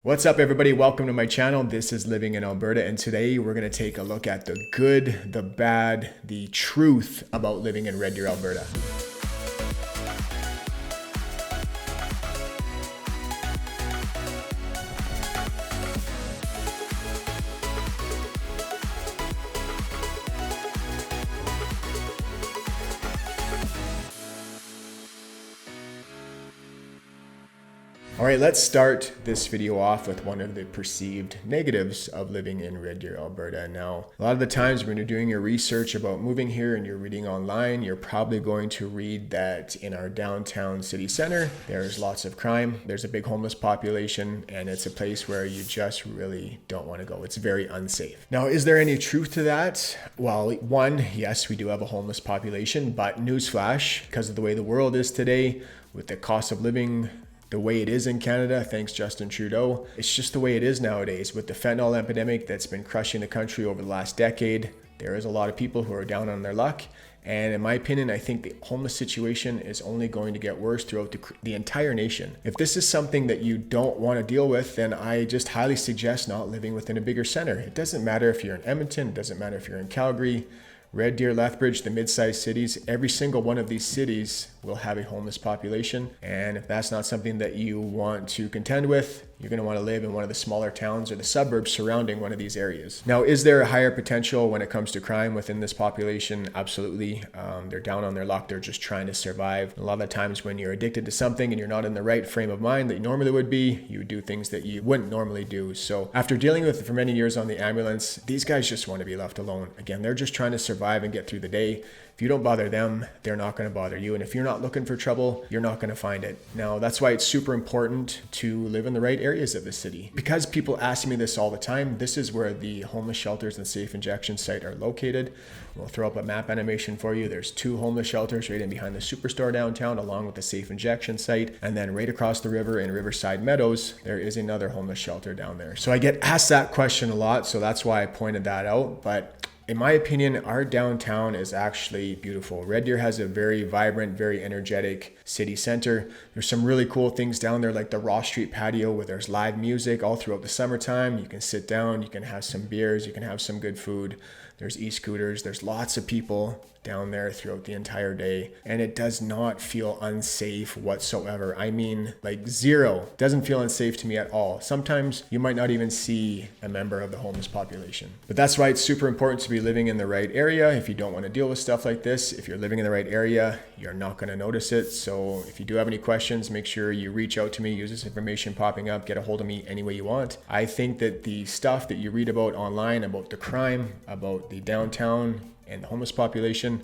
What's up, everybody? Welcome to my channel. This is Living in Alberta, and today we're going to take a look at the good, the bad, the truth about living in Red Deer, Alberta. All right, let's start this video off with one of the perceived negatives of living in Red Deer, Alberta. Now, a lot of the times when you're doing your research about moving here and you're reading online, you're probably going to read that in our downtown city center, there's lots of crime, there's a big homeless population, and it's a place where you just really don't want to go. It's very unsafe. Now, is there any truth to that? Well, one, yes, we do have a homeless population, but newsflash, because of the way the world is today, with the cost of living the way it is in Canada, thanks Justin Trudeau. It's just the way it is nowadays. With the fentanyl epidemic that's been crushing the country over the last decade, there is a lot of people who are down on their luck. And in my opinion, I think the homeless situation is only going to get worse throughout the entire nation. If this is something that you don't want to deal with, then I just highly suggest not living within a bigger center. It doesn't matter if you're in Edmonton, it doesn't matter if you're in Calgary, Red Deer, Lethbridge, the mid-sized cities, every single one of these cities will have a homeless population. And if that's not something that you want to contend with, you're going to want to live in one of the smaller towns or the suburbs surrounding one of these areas. Now, is there a higher potential when it comes to crime within this population? Absolutely. They're down on their luck. They're just trying to survive. A lot of the times when you're addicted to something and you're not in the right frame of mind that you normally would be, you do things that you wouldn't normally do. So after dealing with it for many years on the ambulance, these guys just want to be left alone. Again, they're just trying to survive and get through the day. If you don't bother them, they're not going to bother you. And if you're not looking for trouble, you're not going to find it. Now, that's why it's super important to live in the right areas of the city. Because people ask me this all the time, this is where the homeless shelters and safe injection site are located. We'll throw up a map animation for you. There's 2 homeless shelters right in behind the superstore downtown, along with the safe injection site. And then right across the river in Riverside Meadows, there is another homeless shelter down there. So I get asked that question a lot, so that's why I pointed that out. But in my opinion, our downtown is actually beautiful. Red Deer has a very vibrant, very energetic city center. There's some really cool things down there, like the Ross Street patio, where there's live music all throughout the summertime. You can sit down, you can have some beers, you can have some good food. There's e-scooters. There's lots of people down there throughout the entire day, and it does not feel unsafe whatsoever. I mean, like zero. It doesn't feel unsafe to me at all. Sometimes you might not even see a member of the homeless population. But that's why it's super important to be living in the right area. If you don't want to deal with stuff like this, if you're living in the right area, you're not going to notice it. So if you do have any questions, make sure you reach out to me, use this information popping up, get a hold of me any way you want. I think that the stuff that you read about online, about the crime, about the downtown and the homeless population,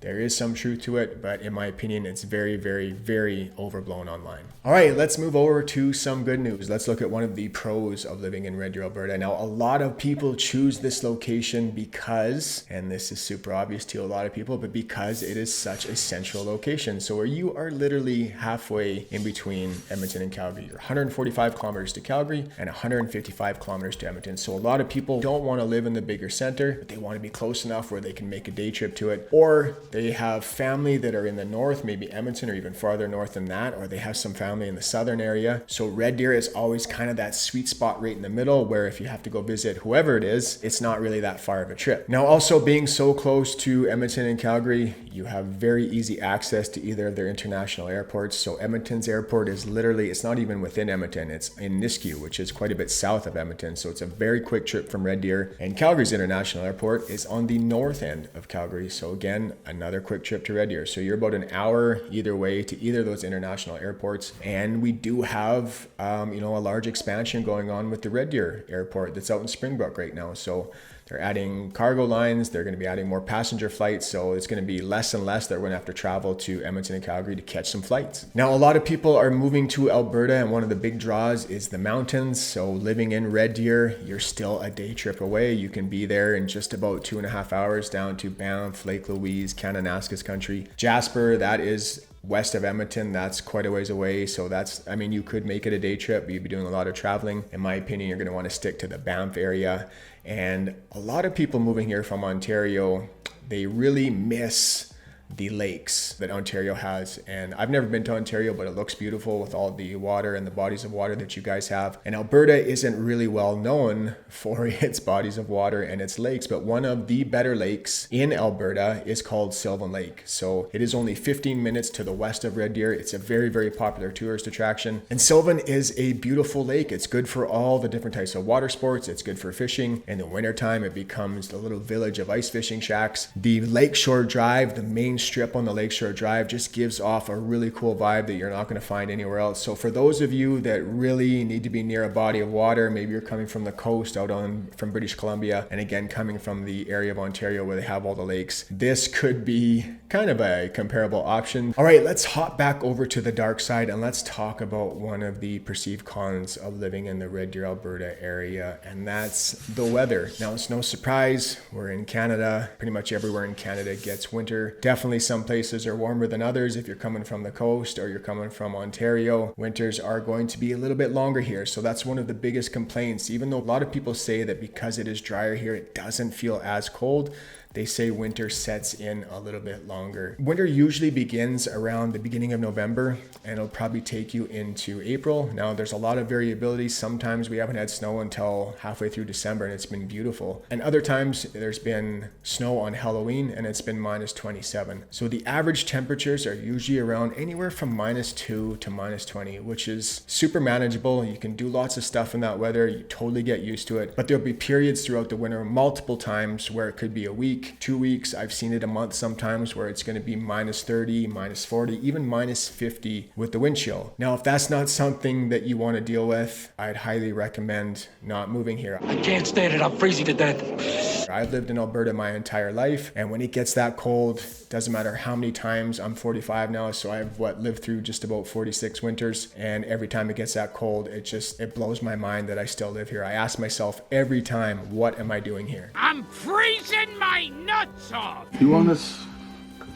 there is some truth to it, but in my opinion, it's very, very, very overblown online. All right, let's move over to some good news. Let's look at one of the pros of living in Red Deer, Alberta. Now, a lot of people choose this location because, and this is super obvious to a lot of people, but because it is such a central location. So where you are literally halfway in between Edmonton and Calgary. You're 145 kilometers to Calgary and 155 kilometers to Edmonton. So a lot of people don't want to live in the bigger center, but they want to be close enough where they can make a day trip to it, or they have family that are in the north, maybe Edmonton or even farther north than that, or they have some family in the southern area. So Red Deer is always kind of that sweet spot right in the middle, where if you have to go visit whoever it is, it's not really that far of a trip. Now, also being so close to Edmonton and Calgary, you have very easy access to either of their international airports. So Edmonton's airport is literally, it's not even within Edmonton, it's in Nisku, which is quite a bit south of Edmonton. So it's a very quick trip from Red Deer. And Calgary's international airport is on the north end of Calgary. So again, another quick trip to Red Deer. So you're about an hour either way to either of those international airports. And we do have, a large expansion going on with the Red Deer airport that's out in Springbrook right now. So they're adding cargo lines. They're going to be adding more passenger flights. So it's going to be less and less that we're going to have to travel to Edmonton and Calgary to catch some flights. Now, a lot of people are moving to Alberta, and one of the big draws is the mountains. So living in Red Deer, you're still a day trip away. You can be there in just about 2.5 hours down to Banff, Lake Louise, Kananaskis country. Jasper, that is west of Edmonton, that's quite a ways away. So you could make it a day trip, but you'd be doing a lot of traveling. In my opinion, you're going to want to stick to the Banff area. And a lot of people moving here from Ontario, they really miss the lakes that Ontario has. And I've never been to Ontario, but it looks beautiful with all the water and the bodies of water that you guys have. And Alberta isn't really well known for its bodies of water and its lakes, but one of the better lakes in Alberta is called Sylvan Lake. So it is only 15 minutes to the west of Red Deer. It's a very, very popular tourist attraction. And Sylvan is a beautiful lake. It's good for all the different types of water sports. It's good for fishing. In the wintertime, it becomes the little village of ice fishing shacks. The Lakeshore Drive, the main strip on the Lakeshore Drive, just gives off a really cool vibe that you're not going to find anywhere else. So for those of you that really need to be near a body of water, maybe you're coming from the coast from British Columbia, and again, coming from the area of Ontario where they have all the lakes, this could be kind of a comparable option. All right, let's hop back over to the dark side and let's talk about one of the perceived cons of living in the Red Deer, Alberta area, and that's the weather. Now, it's no surprise, we're in Canada. Pretty much everywhere in Canada gets winter. Definitely some places are warmer than others. If you're coming from the coast or you're coming from Ontario, winters are going to be a little bit longer here. So that's one of the biggest complaints. Even though a lot of people say that because it is drier here, it doesn't feel as cold, they say winter sets in a little bit longer. Winter usually begins around the beginning of November and it'll probably take you into April. Now there's a lot of variability. Sometimes we haven't had snow until halfway through December and it's been beautiful. And other times there's been snow on Halloween and it's been minus 27. So the average temperatures are usually around anywhere from minus 2 to minus 20, which is super manageable. You can do lots of stuff in that weather. You totally get used to it. But there'll be periods throughout the winter, multiple times where it could be a week, 2 weeks. I've seen it a month sometimes where it's going to be minus 30, minus 40, even minus 50 with the wind chill. Now, if that's not something that you want to deal with, I'd highly recommend not moving here. I can't stand it. I'm freezing to death. I've lived in Alberta my entire life, and when it gets that cold, doesn't matter how many times. I'm 45 now, so I've lived through just about 46 winters, and every time it gets that cold, it blows my mind that I still live here. I ask myself every time, what am I doing here? I'm freezing my nuts off. You want us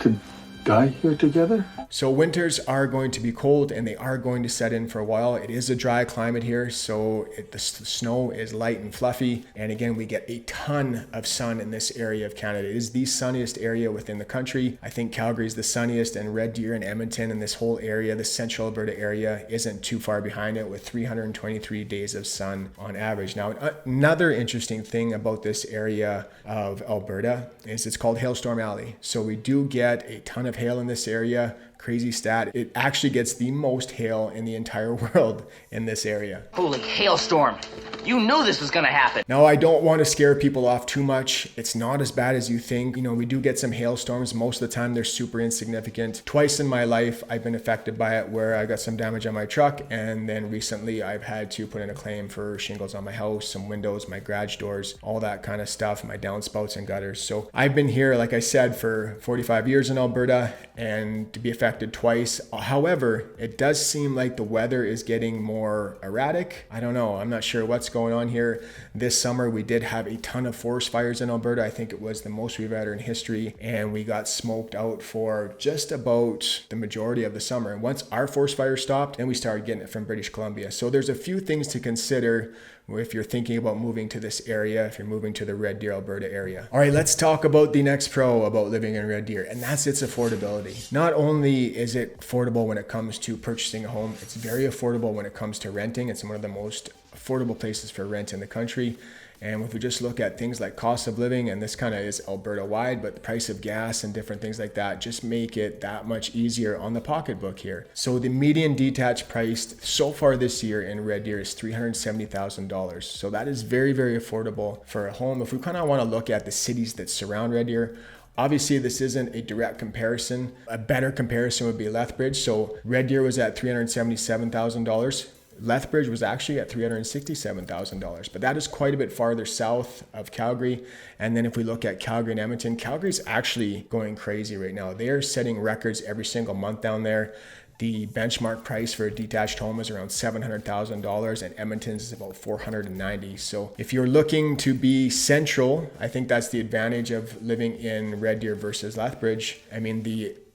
to die here together? So winters are going to be cold and they are going to set in for a while. It is a dry climate here, so the snow is light and fluffy. And again, we get a ton of sun in this area of Canada. It is the sunniest area within the country. I think Calgary is the sunniest, and Red Deer and Edmonton and this whole area, the central Alberta area, isn't too far behind it with 323 days of sun on average. Now, another interesting thing about this area of Alberta is it's called Hailstorm Alley. So we do get a ton of hail in this area. Crazy stat. It actually gets the most hail in the entire world in this area. Holy hailstorm. You knew this was going to happen. Now, I don't want to scare people off too much. It's not as bad as you think. You know, we do get some hailstorms. Most of the time, they're super insignificant. Twice in my life, I've been affected by it where I got some damage on my truck. And then recently, I've had to put in a claim for shingles on my house, some windows, my garage doors, all that kind of stuff, my downspouts and gutters. So I've been here, like I said, for 45 years in Alberta, and to be affected twice. However, it does seem like the weather is getting more erratic. I don't know. I'm not sure what's going on here. This summer, we did have a ton of forest fires in Alberta. I think it was the most we've had in history, and we got smoked out for just about the majority of the summer. And once our forest fire stopped, then we started getting it from British Columbia. So there's a few things to consider if you're thinking about moving to this area, if you're moving to the Red Deer, Alberta area. All right, let's talk about the next pro about living in Red Deer, and that's its affordability. Not only is it affordable when it comes to purchasing a home, it's very affordable when it comes to renting. It's one of the most affordable places for rent in the country. And if we just look at things like cost of living, and this kind of is Alberta wide, but the price of gas and different things like that just make it that much easier on the pocketbook here. So the median detached price so far this year in Red Deer is $370,000. So that is very, very affordable for a home. If we kind of want to look at the cities that surround Red Deer, obviously, this isn't a direct comparison. A better comparison would be Lethbridge. So Red Deer was at $377,000. Lethbridge was actually at $367,000, but that is quite a bit farther south of Calgary. And then if we look at Calgary and Edmonton, Calgary's actually going crazy right now. They are setting records every single month down there. The benchmark price for a detached home is around $700,000, and Edmonton's is about $490,000. So if you're looking to be central, I think that's the advantage of living in Red Deer versus Lethbridge. I mean,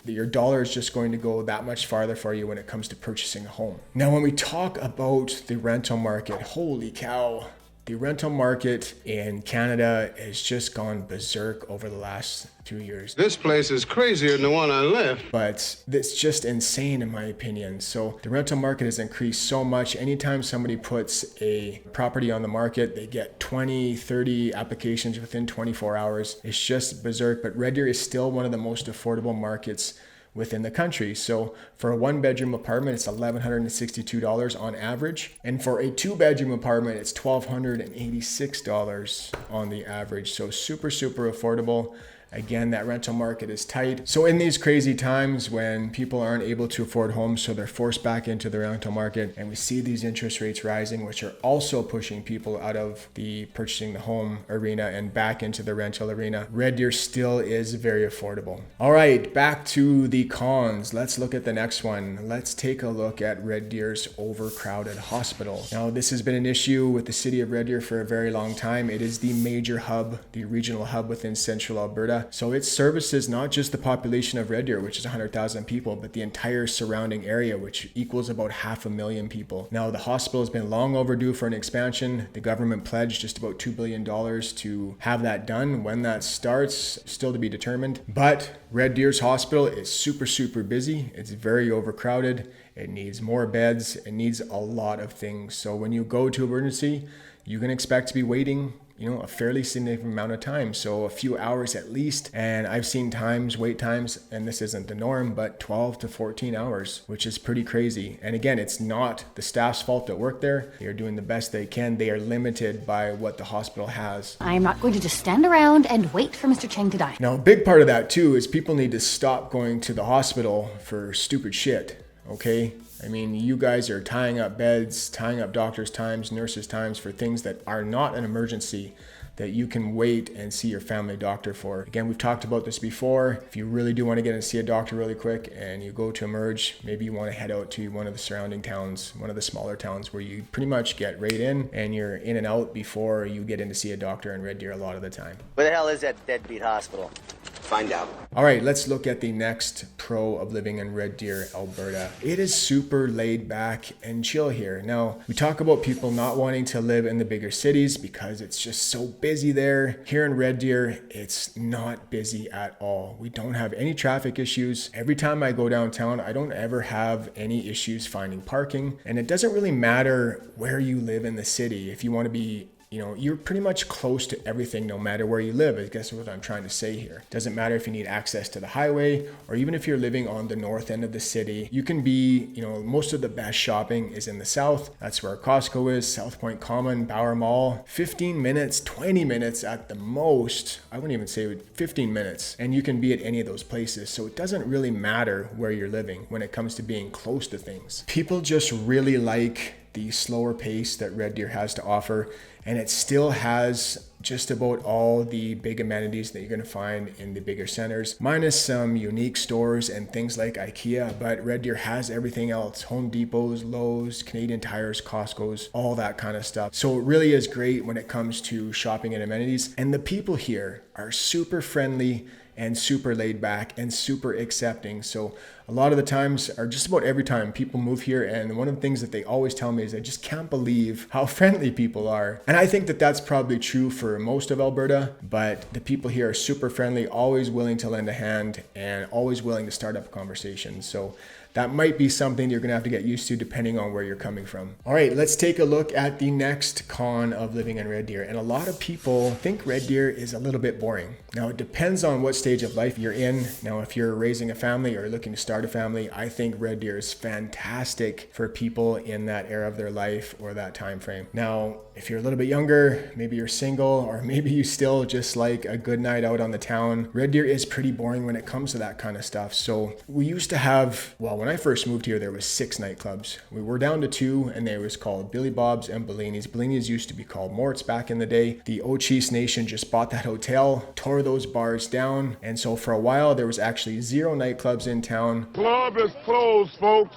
your dollar is just going to go that much farther for you when it comes to purchasing a home. Now, when we talk about the rental market, holy cow, The rental market in Canada has just gone berserk over the last 2 years. This place is crazier than the one I left. But it's just insane in my opinion. So the rental market has increased so much. Anytime somebody puts a property on the market, they get 20, 30 applications within 24 hours. It's just berserk, but Red Deer is still one of the most affordable markets within the country. So for a 1-bedroom apartment, it's $1,162 on average. And for a 2-bedroom apartment, it's $1,286 on the average. So super, super affordable. Again, that rental market is tight. So in these crazy times when people aren't able to afford homes, so they're forced back into the rental market, and we see these interest rates rising, which are also pushing people out of the purchasing the home arena and back into the rental arena, Red Deer still is very affordable. All right, back to the cons. Let's look at the next one. Let's take a look at Red Deer's overcrowded hospital. Now, this has been an issue with the city of Red Deer for a very long time. It is the major hub, the regional hub within central Alberta. So it services not just the population of Red Deer, which is 100,000 people, but the entire surrounding area, which equals about 500,000 people. Now, the hospital has been long overdue for an expansion. The government pledged just about $2 billion to have that done. When that starts, still to be determined. But Red Deer's hospital is super, super busy. It's very overcrowded. It needs more beds. It needs a lot of things. So when you go to emergency, you can expect to be waiting a fairly significant amount of time. So a few hours at least. And I've seen wait times, and this isn't the norm, but 12 to 14 hours, which is pretty crazy. And again, it's not the staff's fault that work there. They are doing the best they can. They are limited by what the hospital has. I am not going to just stand around and wait for Mr. Cheng to die. Now, a big part of that too is people need to stop going to the hospital for stupid shit, okay? I mean, you guys are tying up beds, tying up doctors' times, nurses' times for things that are not an emergency that you can wait and see your family doctor for. Again, we've talked about this before. If you really do want to get in and see a doctor really quick and you go to emerge, maybe you want to head out to one of the surrounding towns, one of the smaller towns where you pretty much get right in and you're in and out before you get in to see a doctor in Red Deer a lot of the time. Where the hell is that deadbeat hospital? Find out. All right, let's look at the next pro of living in Red Deer, Alberta. It is super laid back and chill here. Now, we talk about people not wanting to live in the bigger cities because it's just so busy there. Here in Red Deer, it's not busy at all. We don't have any traffic issues. Every time I go downtown, I don't ever have any issues finding parking. And it doesn't really matter where you live in the city. If you want to be you're pretty much close to everything no matter where you live. I guess what I'm trying to say here. Doesn't matter if you need access to the highway or even if you're living on the north end of the city. You can be, most of the best shopping is in the south. That's where Costco is, South Point Common, Bauer Mall. 15 minutes, 20 minutes at the most. I wouldn't even say 15 minutes. And you can be at any of those places. So it doesn't really matter where you're living when it comes to being close to things. People just really like the slower pace that Red Deer has to offer. And it still has just about all the big amenities that you're going to find in the bigger centers, minus some unique stores and things like IKEA. But Red Deer has everything else: Home Depots, Lowe's, Canadian Tires, Costco's, all that kind of stuff. So it really is great when it comes to shopping and amenities. And the people here are super friendly and super laid back and super accepting. So a lot of the times, or just about every time, people move here, and one of the things that they always tell me is I just can't believe how friendly people are. And I think that that's probably true for most of Alberta, but the people here are super friendly, always willing to lend a hand and always willing to start up a conversation. So that might be something you're gonna have to get used to depending on where you're coming from. All right, let's take a look at the next con of living in Red Deer. And a lot of people think Red Deer is a little bit boring. Now, it depends on what stage of life you're in. Now, if you're raising a family or looking to start a family, I think Red Deer is fantastic for people in that era of their life or that time frame. Now, if you're a little bit younger, maybe you're single, or maybe you still just like a good night out on the town, Red Deer is pretty boring when it comes to that kind of stuff. So we used to have, when I first moved here, there was 6 nightclubs. We were down to 2, and they was called Billy Bob's and Bellini's. Bellini's used to be called Mort's back in the day. The O'Cheese Nation just bought that hotel, tore those bars down, and so for a while there was actually 0 nightclubs in town. Club is closed, folks.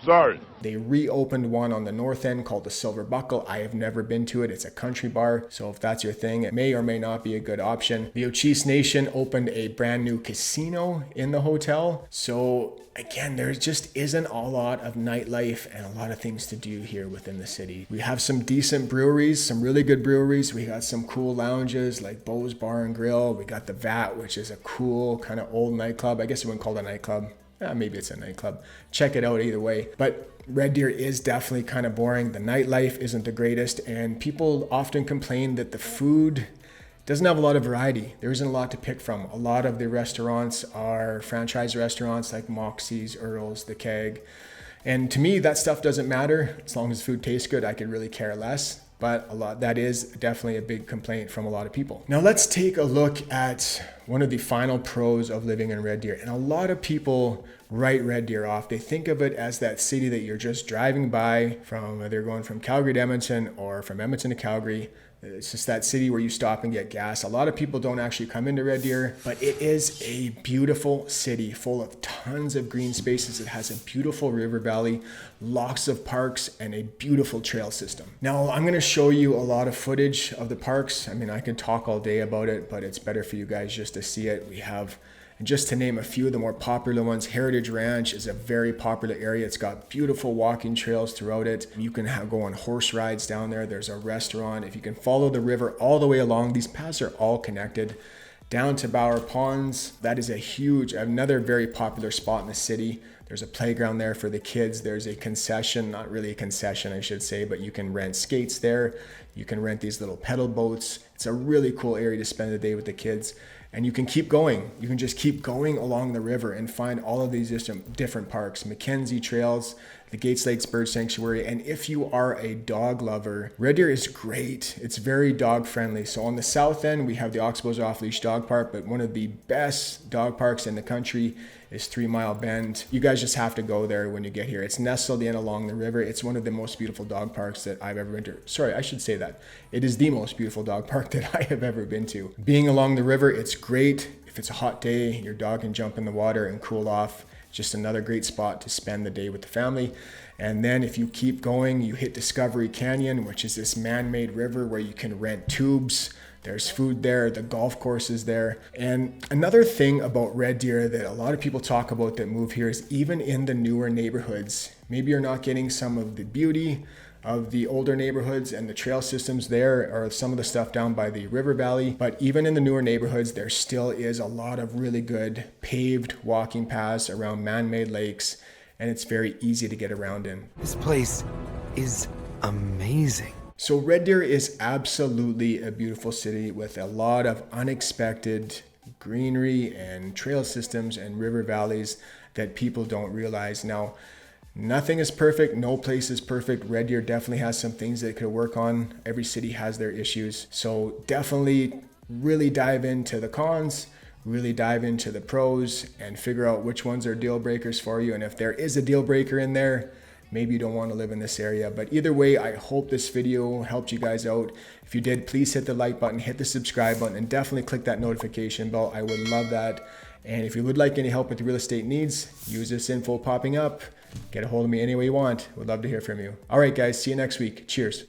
Sorry. They reopened one on the north end called the Silver Buckle. I have never been to it. It's a country bar. So if that's your thing, it may or may not be a good option. The Ochise Nation opened a brand new casino in the hotel. So again, there just isn't a lot of nightlife and a lot of things to do here within the city. We have some decent breweries, some really good breweries. We got some cool lounges like Bo's Bar and Grill. We got the Vat, which is a cool kind of old nightclub. I guess you wouldn't call it a nightclub. Maybe it's a nightclub. Check it out either way. But Red Deer is definitely kind of boring. The nightlife isn't the greatest, and people often complain that the food doesn't have a lot of variety. There isn't a lot to pick from. A lot of the restaurants are franchise restaurants like Moxie's, Earl's, The Keg. And to me, that stuff doesn't matter. As long as food tastes good, I could really care less. But that is definitely a big complaint from a lot of people. Now let's take a look at one of the final pros of living in Red Deer. And a lot of people write Red Deer off. They think of it as that city that you're just driving by from, whether you're going from Calgary to Edmonton or from Edmonton to Calgary. It's just that city where you stop and get gas. A lot of people don't actually come into Red Deer, but it is a beautiful city full of tons of green spaces. It has a beautiful river valley, lots of parks, and a beautiful trail system. Now, I'm going to show you a lot of footage of the parks. I mean, I can talk all day about it, but it's better for you guys just to see it. We have, and just to name a few of the more popular ones, Heritage Ranch is a very popular area. It's got beautiful walking trails throughout it. You can go on horse rides down there. There's a restaurant. If you can follow the river all the way along, these paths are all connected down to Bower Ponds. That is another very popular spot in the city. There's a playground there for the kids. There's a concession, not really a concession, I should say, but you can rent skates there. You can rent these little pedal boats. It's a really cool area to spend the day with the kids. And you can keep going. You can just keep going along the river and find all of these different parks. Mackenzie Trails, the Gates Lakes Bird Sanctuary. And if you are a dog lover, Red Deer is great. It's very dog friendly. So on the south end, we have the Oxbows Off Leash Dog Park, but one of the best dog parks in the country is 3 Mile Bend. You guys just have to go there when you get here. It's nestled in along the river. It's one of the most beautiful dog parks that I've ever been to. Sorry, I should say that. It is the most beautiful dog park that I have ever been to. Being along the river, it's great. If it's a hot day, your dog can jump in the water and cool off. Just another great spot to spend the day with the family. And then if you keep going, you hit Discovery Canyon, which is this man-made river where you can rent tubes. There's food there, the golf course is there. And another thing about Red Deer that a lot of people talk about that move here is even in the newer neighborhoods, maybe you're not getting some of the beauty of the older neighborhoods and the trail systems there, or some of the stuff down by the river valley. But even in the newer neighborhoods, there still is a lot of really good paved walking paths around man-made lakes, and it's very easy to get around in. This place is amazing. So Red Deer is absolutely a beautiful city with a lot of unexpected greenery and trail systems and river valleys that people don't realize. Now, nothing is perfect. No place is perfect. Red Deer definitely has some things that it could work on. Every city has their issues. So definitely really dive into the cons, really dive into the pros, and figure out which ones are deal breakers for you. And if there is a deal breaker in there, maybe you don't want to live in this area. But either way, I hope this video helped you guys out. If you did, please hit the like button, hit the subscribe button, and definitely click that notification bell. I would love that. And if you would like any help with your real estate needs, use this info popping up. Get a hold of me any way you want. Would love to hear from you. All right, guys, see you next week. Cheers.